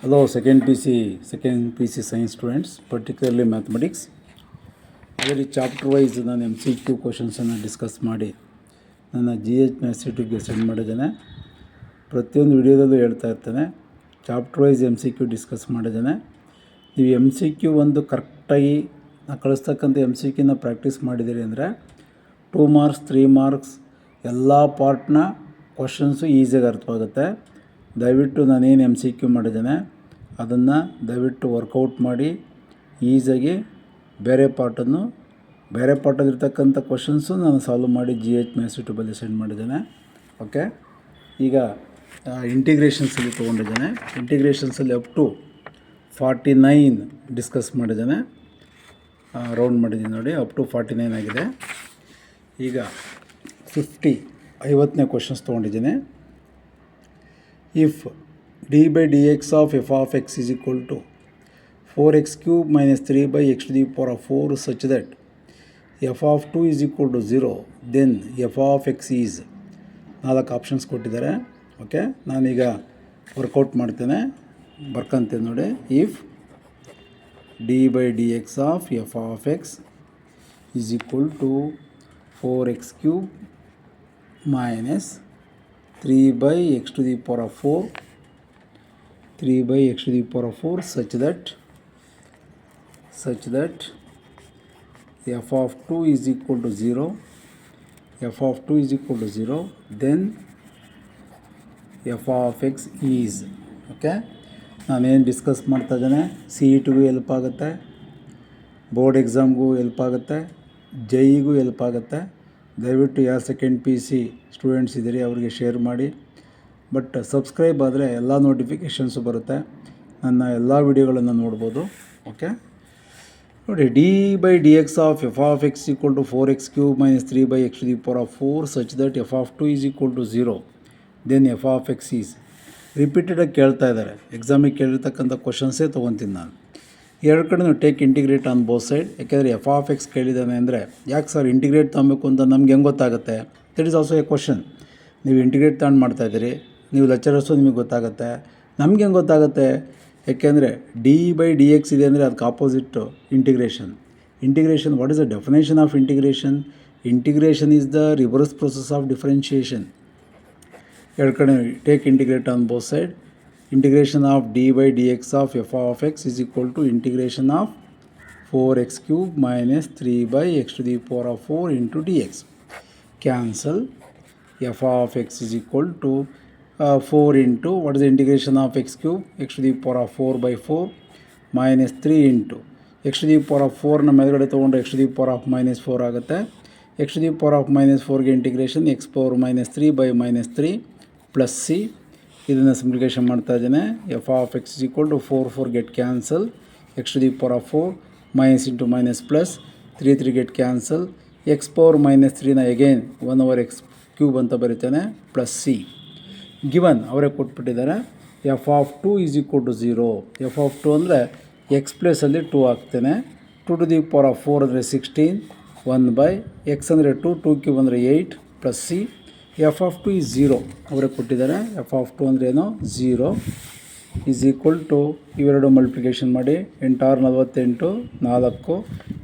Hello, second PC science students, particularly mathematics. ಅದರಲ್ಲಿ chapter wise ನಾನು MCQ ಕ್ವಶನ್ಸನ್ನು discuss ಮಾಡಿ ನನ್ನ GH ಮ್ಯಾಥ್ಸ್ ಸೆಂಡ್ ಮಾಡಿದ್ದೇನೆ. ಪ್ರತಿಯೊಂದು ವಿಡಿಯೋದಲ್ಲೂ ಹೇಳ್ತಾ ಇರ್ತೇನೆ, ಚಾಪ್ಟರ್ ವೈಸ್ MCQ ಡಿಸ್ಕಸ್ ಮಾಡಿದ್ದೇನೆ. ನೀವು MCQ ಒಂದು ಕರೆಕ್ಟಾಗಿ ನಾನು ಕಳಿಸ್ತಕ್ಕಂಥ MCQನ ಪ್ರಾಕ್ಟೀಸ್ ಮಾಡಿದ್ದೀರಿ ಅಂದರೆ 2 ಮಾರ್ಕ್ಸ್ 3 ಮಾರ್ಕ್ಸ್ ಎಲ್ಲ ಪಾರ್ಟ್ನ ಕ್ವಶನ್ಸು ಈಸಿಯಾಗಿ ಅರ್ಥವಾಗುತ್ತೆ. ದಯವಿಟ್ಟು ನಾನೇನು MCQ ಮಾಡಿದ್ದೇನೆ ಅದನ್ನು ದಯವಿಟ್ಟು ವರ್ಕೌಟ್ ಮಾಡಿ ಈಸಿಯಾಗಿ ಬೇರೆ ಪಾರ್ಟಲ್ಲಿರ್ತಕ್ಕಂಥ ಕ್ವಶನ್ಸು ನಾನು ಸಾಲ್ವ್ ಮಾಡಿ GH ಮ್ಯಾಥ್ಸ್ ಯೂಟ್ಯೂಬಲ್ಲಿ ಸೆಂಡ್ ಮಾಡಿದ್ದೇನೆ. ಓಕೆ, ಈಗ ಇಂಟಿಗ್ರೇಷನ್ಸಲ್ಲಿ ತೊಗೊಂಡಿದ್ದೇನೆ. ಇಂಟಿಗ್ರೇಷನ್ಸಲ್ಲಿ ಅಪ್ ಟು 49 ಡಿಸ್ಕಸ್ ಮಾಡಿದ್ದೇನೆ, ರೌಂಡ್ ಮಾಡಿದ್ದೀನಿ ನೋಡಿ, ಅಪ್ ಟು 49 ಆಗಿದೆ. ಈಗ 50ನೇ ಕ್ವಶನ್ಸ್ ತೊಗೊಂಡಿದ್ದೀನಿ. If d by dx of f of x is equal to 4x cube minus 3 by x to the power of 4 such that f of 2 is equal to 0, then f of x is 4 options ಕೊಟ್ಟಿದ್ದಾರೆ. Okay, ನಾನೀಗ workout ಮಾಡ್ತೇನೆ, ಬರ್ಕೊಂತೇನೆ ನೋಡಿ. If d by dx of f of x is equal to 4x cube minus 3 by x to the power of 4 such that f of 2 is equal to 0, then f of x is. Okay, ನಾನೇನು discuss ಮಾಡ್ತಾ ಇದ್ದೇನೆ, CETಗೂ help ಆಗುತ್ತೆ, board ಎಕ್ಸಾಮ್ಗೂ help ಆಗುತ್ತೆ, JEಗೂ help ಆಗುತ್ತೆ. ದಯವಿಟ್ಟು ಯಾವ second PC students ಇದ್ದೀರಿ ಅವರಿಗೆ ಶೇರ್ ಮಾಡಿ. ಬಟ್ ಸಬ್ಸ್ಕ್ರೈಬ್ ಆದರೆ ಎಲ್ಲ ನೋಟಿಫಿಕೇಷನ್ಸು ಬರುತ್ತೆ, ನನ್ನ ಎಲ್ಲ ವಿಡಿಯೋಗಳನ್ನು ನೋಡ್ಬೋದು. ಓಕೆ ನೋಡಿ, d by dx of f of x equal to 4x cube minus 3 by x to the power of 4 such that f of 2 is equal to 0, then f of x is. ರಿಪೀಟೆಡಾಗಿ ಕೇಳ್ತಾ ಇದ್ದಾರೆ, ಎಕ್ಸಾಮಿಗೆ ಕೇಳಿರ್ತಕ್ಕಂಥ ಕ್ವಶನ್ಸೇ ತೊಗೊತೀನಿ ನಾನು. ಎರಡು ಕಡೆ take integrate on both side. ಯಾಕೆಂದರೆ f of x ಕೇಳಿದ್ದಾನೆ ಅಂದರೆ ಯಾಕೆ sir integrate ತೊಗೊಬೇಕು ಅಂತ ನಮ್ಗೆ ಹೆಂಗೆ ಗೊತ್ತಾಗುತ್ತೆ? That is also A question. ನೀವು ಇಂಟಿಗ್ರೇಟ್ ತಗೊಂಡು ಮಾಡ್ತಾಯಿದ್ದೀರಿ, ನೀವು ಲೆಕ್ಚರರ್ಸು ನಿಮಗೆ ಗೊತ್ತಾಗುತ್ತೆ, ನಮ್ಗೆ ಹೆಂಗೆ ಗೊತ್ತಾಗುತ್ತೆ? ಯಾಕೆಂದರೆ d by dx ಇದೆ ಅಂದರೆ ಅದಕ್ಕೆ opposite integration. What is the definition of integration? Integration is the reverse process of differentiation. ಎರಡು ಕಡೆ take integrate on both side. Integration of d by dx of f of x is equal to integration of 4x cube minus 3 by x to the power of 4 into dx. Cancel. f of x is equal to 4 into, what is the integration of x cube? x to the power of 4 by 4 minus 3 into x to the power of 4 ನ ಮೇಲ್ಗಡೆ ತೊಗೊಂಡ್ರೆ x to the power of minus 4 ಆಗುತ್ತೆ. x to the power of minus 4ಗೆ integration x power minus 3 by minus 3 plus c. ಇದನ್ನು simplification ಮಾಡ್ತಾ ಇದ್ದೇನೆ. f of x is equal to 4 get cancel, x to the power of 4 minus into minus plus 3 get cancel, x power minus 3ನ again 1/x cube ಅಂತ ಬರೀತಾನೆ plus c. Given ಅವರೇ ಕೊಟ್ಬಿಟ್ಟಿದ್ದಾರೆ. f of 2 is equal to 0. f of 2 ಅಂದರೆ x ಪ್ಲೇಸಲ್ಲಿ 2 ಹಾಕ್ತೇನೆ. 2 to the power of 4 ಅಂದರೆ 16, 1 by x ಅಂದರೆ 2 cube ಅಂದರೆ 8 plus c. f of 2 is 0 ಅವರೇ ಕೊಟ್ಟಿದ್ದಾರೆ. f of 2 ಅಂದರೆ ಏನು? 0 ಈಸ್ ಈಕ್ವಲ್ ಟು ಇವೆರಡು ಮಲ್ಟಿಪ್ಲಿಕೇಶನ್ ಮಾಡಿ 8 48 4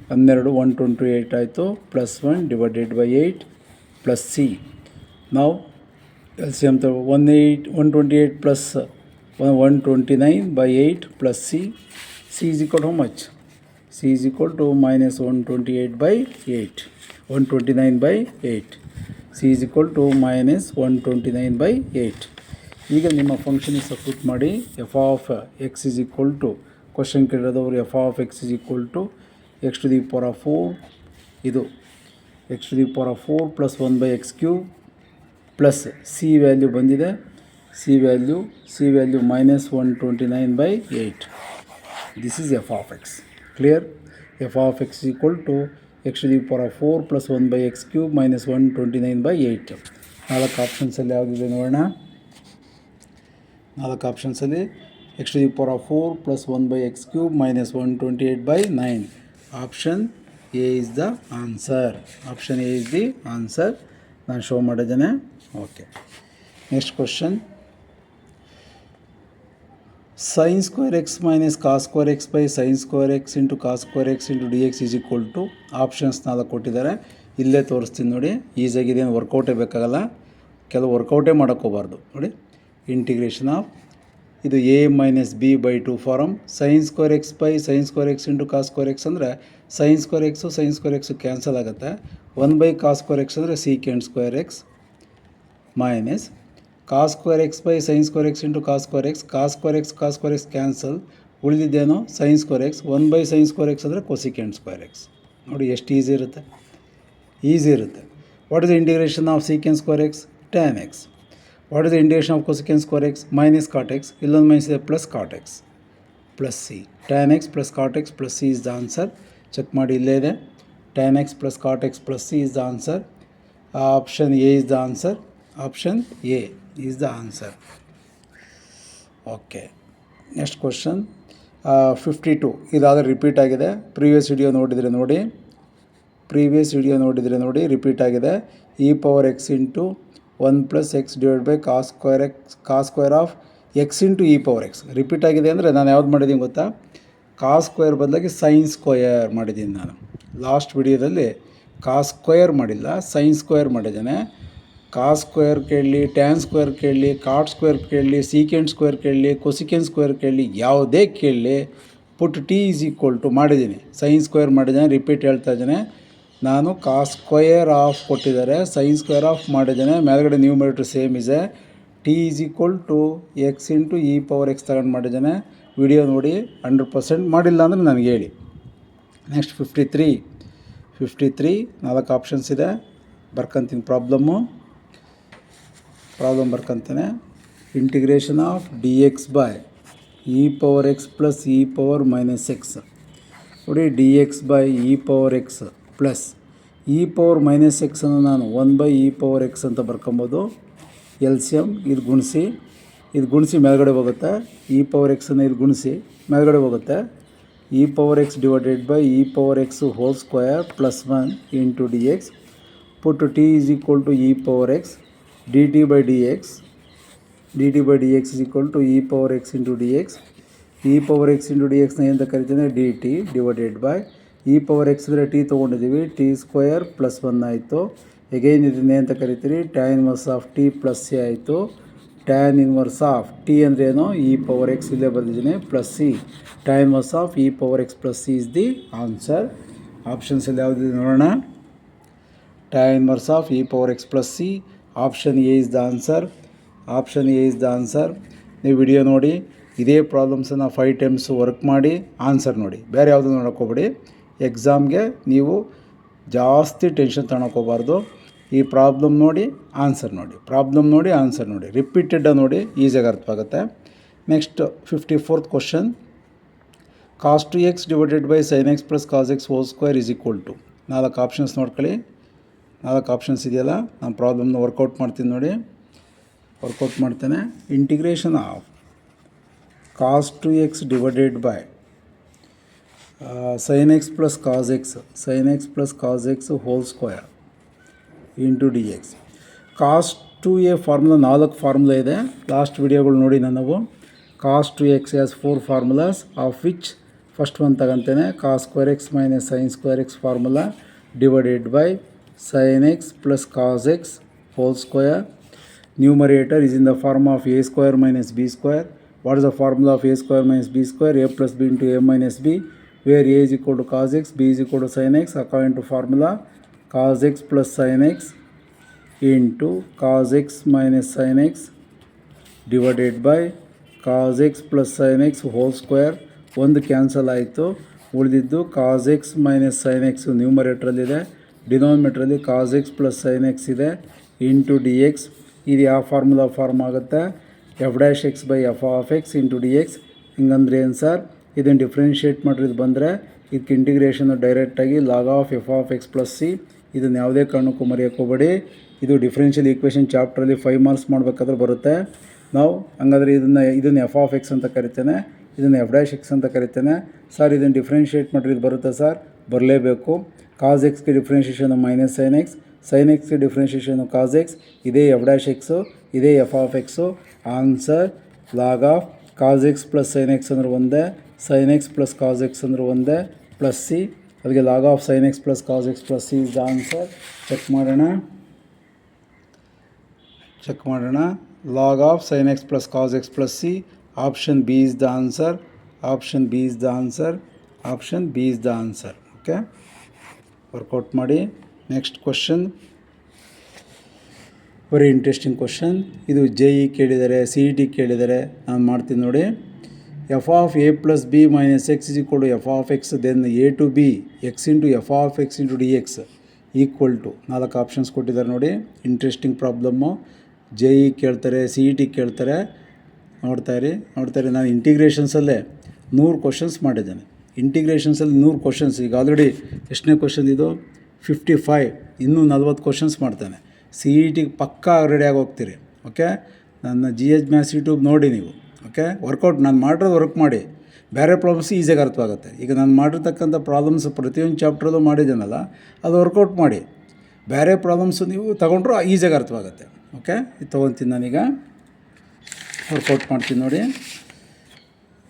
12 128 ಆಯಿತು, plus 1 divided by 8 plus c. ನಾವು LCM 128 plus 129 by 8 plus c. c is equal to how much? c is equal to minus 128 by 8. 129 by 8. c is equal to minus 129 by 8. ಈಗ ನಿಮ್ಮ ಫಂಕ್ಷನಿಗೆ substitute ಮಾಡಿ f of x is equal to, question ಕೇಳಿರೋದವರು f of x is equal to x to the power of 4, ಇದು x to the power of 4 plus 1 by x cube plus c value ಬಂದಿದೆ, c value minus 129 by 8. This is f of x. Clear? f of x equal to x to the power of 4 plus 1 by x cube minus 129 by 8. 4 ಆಪ್ಷನ್ಸಲ್ಲಿ ಯಾವುದಿದೆ ನೋಡೋಣ. 4 ಆಪ್ಷನ್ಸಲ್ಲಿ x to the power of 4 plus 1 by x cube minus 128 by 9. Option A is the answer. ನಾನು show ಮಾಡಿದ್ದೇನೆ. Okay, next question. sin square x minus cos square x by sin square x into cos square x into dx is equal to options 4 ಕೊಟ್ಟಿದ್ದಾರೆ. ಇಲ್ಲೇ ತೋರಿಸ್ತೀನಿ ನೋಡಿ, ಈಸಿಯಾಗಿದೆ, ಏನು ವರ್ಕೌಟೇ ಬೇಕಾಗಲ್ಲ, ಕೆಲವು ವರ್ಕೌಟೇ ಮಾಡೋಕ್ಕೋಗಬಾರ್ದು ನೋಡಿ. ಇಂಟಿಗ್ರೇಷನ್ ಆಫ್ ಇದು a minus b by 2 form sin square x by sin square x into cos square x ಅಂದರೆ sin ಸ್ಕ್ವೇರ್ ಎಕ್ಸು ಕ್ಯಾನ್ಸಲ್ ಆಗುತ್ತೆ. 1 ಬೈ ಕಾಸ್ ಸ್ಕ್ವೇರ್ ಎಕ್ಸ್ ಅಂದರೆ secant square x minus cos square x by sin square x into cos square x cancel, ಉಳಿದಿದ್ದೇನೋ sin square x. 1 by sin square x ಅಂದರೆ cosecant square x. ನೋಡಿ ಎಷ್ಟು easy ಇರುತ್ತೆ. What is the integration of secant square x? tan x. What is the integration of cosecant square x? Minus cot x. ಇಲ್ಲೊಂದು minus ಇದೆ, plus cot x plus C. tan x plus cot x plus C is the answer. Check ಮಾಡಿ, ಇಲ್ಲೇ ಇದೆ. tan x plus cot x plus C is the answer. Option A is the answer. Option A is the answer. Okay, next question 52. ಇದಾದರೆ repeat ಆಗಿದೆ. Previous video ನೋಡಿದರೆ ನೋಡಿ repeat ಆಗಿದೆ. E power x into 1 plus x divide by cos square of x into e power x repeat ಆಗಿದೆ. ಅಂದರೆ ನಾನು ಯಾವ್ದು ಮಾಡಿದ್ದೀನಿ ಗೊತ್ತಾ? ಕಾಸ್ ಸ್ಕ್ವೇರ್ ಬದಲಾಗಿ ಸೈನ್ ಸ್ಕ್ವೇರ್ ಮಾಡಿದ್ದೀನಿ ನಾನು. ಲಾಸ್ಟ್ ವಿಡಿಯೋದಲ್ಲಿ ಕಾಸ್ ಸ್ಕ್ವೇರ್ ಮಾಡಿಲ್ಲ, ಸೈನ್ ಸ್ಕ್ವೇರ್ ಮಾಡಿದ್ದೇನೆ. ಕಾಸ್ ಸ್ಕ್ವೇರ್ ಕೇಳಲಿ, ಟ್ಯಾನ್ ಸ್ಕ್ವೇರ್ ಕೇಳಲಿ, ಕಾಟ್ ಸ್ಕ್ವೇರ್ ಕೇಳಲಿ, ಸೀಕೆಂಡ್ ಸ್ಕ್ವೇರ್ ಕೇಳಲಿ, ಕೊಸಿಕೆಂಡ್ ಸ್ಕ್ವೇರ್ ಕೇಳಲಿ, ಯಾವುದೇ ಕೇಳಲಿ, put t is equal to ಮಾಡಿದ್ದೀನಿ. ಸೈನ್ ಸ್ಕ್ವೇರ್ ಮಾಡಿದ್ದೇನೆ, ರಿಪೀಟ್ ಹೇಳ್ತಾ ಇದ್ದೇನೆ. ನಾನು ಕಾಸ್ ಸ್ಕ್ವೇರ್ ಆಫ್ ಕೊಟ್ಟಿದ್ದಾರೆ, ಸೈನ್ ಸ್ಕ್ವೇರ್ ಆಫ್ ಮಾಡಿದ್ದೇನೆ. ಮೇಲ್ಗಡೆ ನ್ಯೂಮರೇಟರ್ ಸೇಮ್ ಇದೆ. T is equal to x into e power x ತಗೊಂಡು ಮಾಡಿದ್ದೇನೆ. ವಿಡಿಯೋ ನೋಡಿ 100%. ಮಾಡಿಲ್ಲ ಅಂದರೆ ನನಗೆ ಹೇಳಿ. ನೆಕ್ಸ್ಟ್ 53 4 ಆಪ್ಷನ್ಸ್ ಇದೆ. ಬರ್ಕೊಂತೀನಿ ಪ್ರಾಬ್ಲಮ್ ಬರ್ಕೊಂತಾನೆ. Integration of d x by e power x plus e power minus x. ನೋಡಿ, d x by e power x plus e power minus ಎಕ್ಸನ್ನು ನಾನು 1 ಬೈ ಇ ಪವರ್ ಎಕ್ಸ್ ಅಂತ ಬರ್ಕೊಬೋದು. ಎಲ್ ಸಿ ಎಮ್ ಇದು ಗುಣಿಸಿ ಮೇಲ್ಗಡೆ ಹೋಗುತ್ತೆ. E power ಎಕ್ಸನ್ನು ಇದು ಗುಣಿಸಿ ಮೇಲ್ಗಡೆ ಹೋಗುತ್ತೆ. E power x divided by e power x whole square plus 1 into d x. Put t is equal to e power x d t by d x is equal to e power x into d x. E power x into d ಎಕ್ಸ್ನ ಏನಂತ ಕರಿತೀನಿ? D t divided by e power x ಅಂದರೆ t ತೊಗೊಂಡಿದ್ದೀವಿ, t square plus 1 ಆಯಿತು. Again ಇದನ್ನೇ ಅಂತ ಕರಿತೀರಿ? Tan inverse of t plus c ಆಯಿತು. ಟ್ಯಾನ್ ಇನ್ವರ್ಸ್ ಆಫ್ ಟಿ ಅಂದ್ರೇನು? ಇ ಪವರ್ ಎಕ್ಸ್ ಇಲ್ಲೇ ಬರೆದಿದ್ದೀನಿ plus c. Tan inverse of e power x plus C is the answer. ಆಪ್ಷನ್ಸಲ್ಲಿ ಯಾವುದಿದೆ ನೋಡೋಣ. Tan inverse of e power x plus c. Option A is the answer. ನೀವು video ನೋಡಿ, ಇದೇ ಪ್ರಾಬ್ಲಮ್ಸನ್ನು 5 ಟೈಮ್ಸ್ ವರ್ಕ್ ಮಾಡಿ ಆನ್ಸರ್ ನೋಡಿ. ಬೇರೆ ಯಾವುದೂ ನೋಡೋಕ್ಕೋಗ್ಬೇಡಿ. ಎಕ್ಸಾಮ್ಗೆ ನೀವು ಜಾಸ್ತಿ ಟೆನ್ಷನ್ ತಗೊಳಕ್ಕೋಗ್ಬಾರ್ದು. ಈ ಪ್ರಾಬ್ಲಮ್ ನೋಡಿ ಆನ್ಸರ್ ನೋಡಿ, ರಿಪೀಟೆಡ್ ನೋಡಿ, ಈಸಿಯಾಗಿ ಅರ್ಥವಾಗುತ್ತೆ. Next 54th question. Cos two x divided by sine x plus cos x whole square is equal to. 4 options ನೋಡ್ಕೊಳ್ಳಿ. 4 ಆಪ್ಷನ್ಸ್ ಇದೆಯಲ್ಲ, ನಾನು ಪ್ರಾಬ್ಲಮ್ನ ವರ್ಕೌಟ್ ಮಾಡ್ತೇನೆ. Integration of cos two x divided by sin x plus cos x whole square into d x. Cos two a formula 4 formula ಇದೆ. Last ವಿಡಿಯೋಗಳು ನೋಡಿ ನಾವು. Cos two x has 4 formulas of which first one ತಗೊಂತೇನೆ. Cos square x minus sine square x formula divided by sin x plus cos x whole square. Numerator is in the form of a square minus b square. What is the formula of a square minus b square? A plus b into a minus b, where a is equal to cos x, b is equal to sin x. According to formula, cos x plus sin x into cos x minus sin x divided by cos x plus sin x whole square. ಒಂದು cancel ಆಯಿತು, ಉಳಿದಿದ್ದು cos x minus sin x ನ್ಯೂಮರೇಟ್ರಲ್ಲಿದೆ, ಡಿನಾಮಿನೇಟ್ರಲ್ಲಿ cos x plus sin x ಇದೆ into d x. ಇದು ಯಾವ formula form ಆಗುತ್ತೆ? F dash x by f of x into d x. ಹಿಂಗಂದ್ರೆ ಏನು ಸರ್? ಇದನ್ನು ಡಿಫ್ರೆನ್ಷಿಯೇಟ್ ಮಾಡಿದ್ದು ಬಂದರೆ ಇದಕ್ಕೆ ಇಂಟಿಗ್ರೇಷನ್ನು ಡೈರೆಕ್ಟಾಗಿ log of f of x plus c. ಇದನ್ನು ಯಾವುದೇ ಕಾರಣಕ್ಕೂ ಮರೆಯೋಕ್ಕೋಗಬೇಡಿ. ಇದು ಡಿಫ್ರೆನ್ಷಿಯಲ್ ಈಕ್ವೇಷನ್ ಚಾಪ್ಟ್ರಲ್ಲಿ 5 ಮಾರ್ಕ್ಸ್ ಮಾಡಬೇಕಾದ್ರೆ ಬರುತ್ತೆ. ನಾವು ಹಂಗಾದರೆ ಇದನ್ನು ಎಫ್ ಆಫ್ ಎಕ್ಸ್ ಅಂತ ಕರಿತೇನೆ, ಇದನ್ನು ಎಫ್ ಡ್ಯಾಶ್ ಎಕ್ಸ್ ಅಂತ ಕರಿತೇನೆ. ಸರ್ ಇದನ್ನು ಡಿಫ್ರೆನ್ಷಿಯೇಟ್ ಮಾಡಿದ್ದು ಬರುತ್ತೆ ಸರ್? ಬರಲೇಬೇಕು. ಕಾಸ್ ಎಕ್ಸ್ಗೆ differentiation minus sine x, sine ಎಕ್ಸ್ಗೆ ಡಿಫ್ರೆನ್ಷಿಯೇಷನು ಕಾಸ್ ಎಕ್ಸ್, ಇದೇ ಎಫ್ ಡ್ಯಾಶ್ ಎಕ್ಸು, ಇದೇ f of x. Answer log of cos x plus sine x ಅಂದ್ರೆ ಒಂದೇ, sine x plus cos x ಅಂದ್ರೆ ಒಂದೇ, ಪ್ಲಸ್ ಸಿ, ಅದಕ್ಕೆ log of sine x plus cos x plus C is the answer. Check ಮಾಡೋಣ. Log of sine x plus cos x plus c, option B is the answer. Okay, workout ಮಾಡಿ. Next question, very interesting question. ಇದು JE ಕೇಳಿದ್ದಾರೆ, CET ಕೇಳಿದ್ದಾರೆ. ನಾನು ಮಾಡ್ತೀನಿ ನೋಡಿ. F of a plus b minus x is equal to f of x then a to b x into f of x into d x equal to 4 options ಕೊಟ್ಟಿದ್ದಾರೆ ನೋಡಿ. Interesting problem. JE ಕೇಳ್ತಾರೆ, CET ಕೇಳ್ತಾರೆ. ನೋಡ್ತಾಯಿರಿ. ನಾನು ಇಂಟಿಗ್ರೇಷನ್ಸಲ್ಲೇ 100 questions ಮಾಡಿದ್ದೇನೆ. ಇಂಟಿಗ್ರೇಷನ್ಸಲ್ಲಿ 100 questions. ಈಗ already ಎಷ್ಟನೇ question ಇದು? 55. ಇನ್ನೂ 40 ಕ್ವಶನ್ಸ್ ಮಾಡ್ತಾನೆ. CETಗೆ ಪಕ್ಕಾ ರೆಡಿಯಾಗಿ ಹೋಗ್ತೀರಿ. ಓಕೆ, ನನ್ನ GH ಮ್ಯಾಥ್ಸ್ ಯೂಟ್ಯೂಬ್ ನೋಡಿ ನೀವು. ಓಕೆ, ವರ್ಕೌಟ್ ನಾನು ಮಾಡಿರೋದು ವರ್ಕ್ ಮಾಡಿ. ಬೇರೆ ಪ್ರಾಬ್ಲಮ್ಸ್ ಈಸಿಯಾಗಿ ಅರ್ಥವಾಗುತ್ತೆ. ಈಗ ನಾನು ಮಾಡಿರ್ತಕ್ಕಂಥ ಪ್ರಾಬ್ಲಮ್ಸ್ ಪ್ರತಿಯೊಂದು ಚಾಪ್ಟ್ರಲ್ಲೂ ಮಾಡಿದ್ದೇನಲ್ಲ, ಅದು ವರ್ಕೌಟ್ ಮಾಡಿ. ಬೇರೆ ಪ್ರಾಬ್ಲಮ್ಸು ನೀವು ತೊಗೊಂಡ್ರೂ ಈಸಿಯಾಗಿ ಅರ್ಥವಾಗುತ್ತೆ. ಓಕೆ, ಇದು ತೊಗೊತೀನಿ ನಾನೀಗ. ವರ್ಕೌಟ್ ಮಾಡ್ತೀನಿ ನೋಡಿ.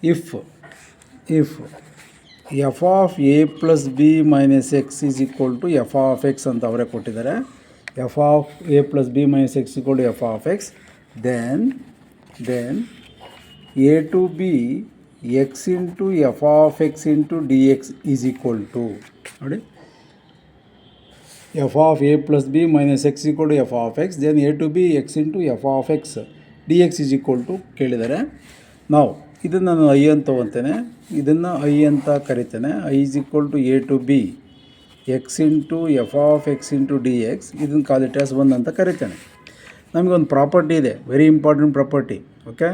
If f of a plus b minus x is equal to f of x ಅಂತ ಅವರೇ ಕೊಟ್ಟಿದ್ದಾರೆ. F of a plus b minus x equal to f of x, then a to b x into f of x into d x is equal to ನೋಡಿ. F of a plus b minus x equal to f of x, then a to b x into f of X D x is equal to ಕೇಳಿದ್ದಾರೆ. ನಾವು ಇದನ್ನು ನಾನು I ಅಂತ ತೊಗೊತೇನೆ, ಇದನ್ನು I ಅಂತ ಕರಿತೇನೆ. I is equal to a to b x into f of x into d x, ಇದನ್ನು call it as 1 ಅಂತ ಕರಿತೇನೆ. ನಮಗೊಂದು ಪ್ರಾಪರ್ಟಿ ಇದೆ, ವೆರಿ ಇಂಪಾರ್ಟೆಂಟ್ ಪ್ರಾಪರ್ಟಿ. ಓಕೆ,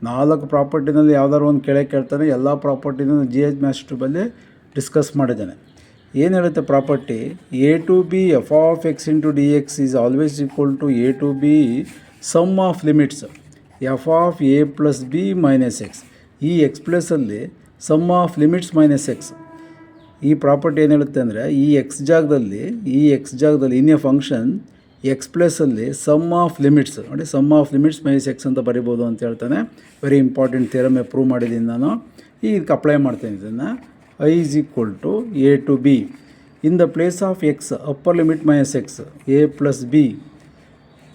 4 ಪ್ರಾಪರ್ಟಿನಲ್ಲಿ ಯಾವ್ದಾದ್ರು ಒಂದು ಕೇಳ್ತಾನೆ. ಎಲ್ಲ ಪ್ರಾಪರ್ಟಿನೂ GH ಮ್ಯಾಥ್ಸ್ ಯೂಟ್ಯೂಬಲ್ಲಿ ಡಿಸ್ಕಸ್ ಮಾಡಿದ್ದೇನೆ. ಏನು ಹೇಳುತ್ತೆ property? A to b f of x into d x is always equal to a to b sum of limits f of a plus b minus x. ಈ ಎಕ್ಸ್ ಪ್ಲಸ್ಸಲ್ಲಿ sum of limits minus x. ಈ property ಏನು ಹೇಳುತ್ತೆ ಅಂದರೆ, ಈ x ಜಾಗದಲ್ಲಿ in a function x ಪ್ಲಸ್ಸಲ್ಲಿ sum of limits ನೋಡಿ, sum of limits minus x ಅಂತ ಬರಿಬೋದು ಅಂತ ಹೇಳ್ತಾನೆ. ವೆರಿ ಇಂಪಾರ್ಟೆಂಟ್ ಥಿಯರಮ್ ಪ್ರೂವ್ ಮಾಡಿದ್ದೀನಿ ನಾನು. ಈಗ ಇದಕ್ಕೆ ಅಪ್ಲೈ ಮಾಡ್ತೇನೆ ಇದನ್ನು. I is equal to a to b in the place of x upper limit minus x a plus b.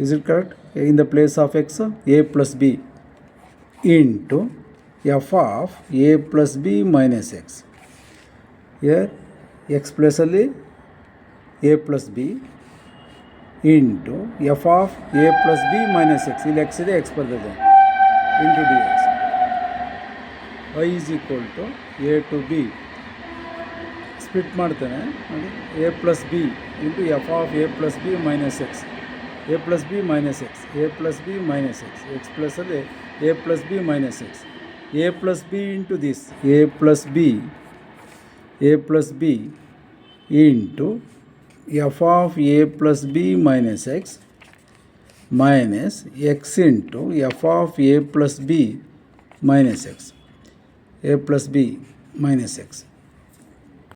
Is it correct? In the place of x a plus b into f of a plus b minus x. Here x ಪ್ಲೇಸಲ್ಲಿ a plus b into f of a plus b minus x. ಇಲ್ಲಿ x ಇದೆ, x ಬರ್ತಿದೆ, into d x. I is equal to a to B split ಮಾಡ್ತೇನೆ ನೋಡಿ. A plus b into f of a plus b minus x. A plus b minus x, a plus b minus x. X ಪ್ಲಸ್ಸಲ್ಲಿ a plus b minus x. A plus b into this a plus b into f of a plus b minus x minus x into f of a plus b minus x. A plus b minus X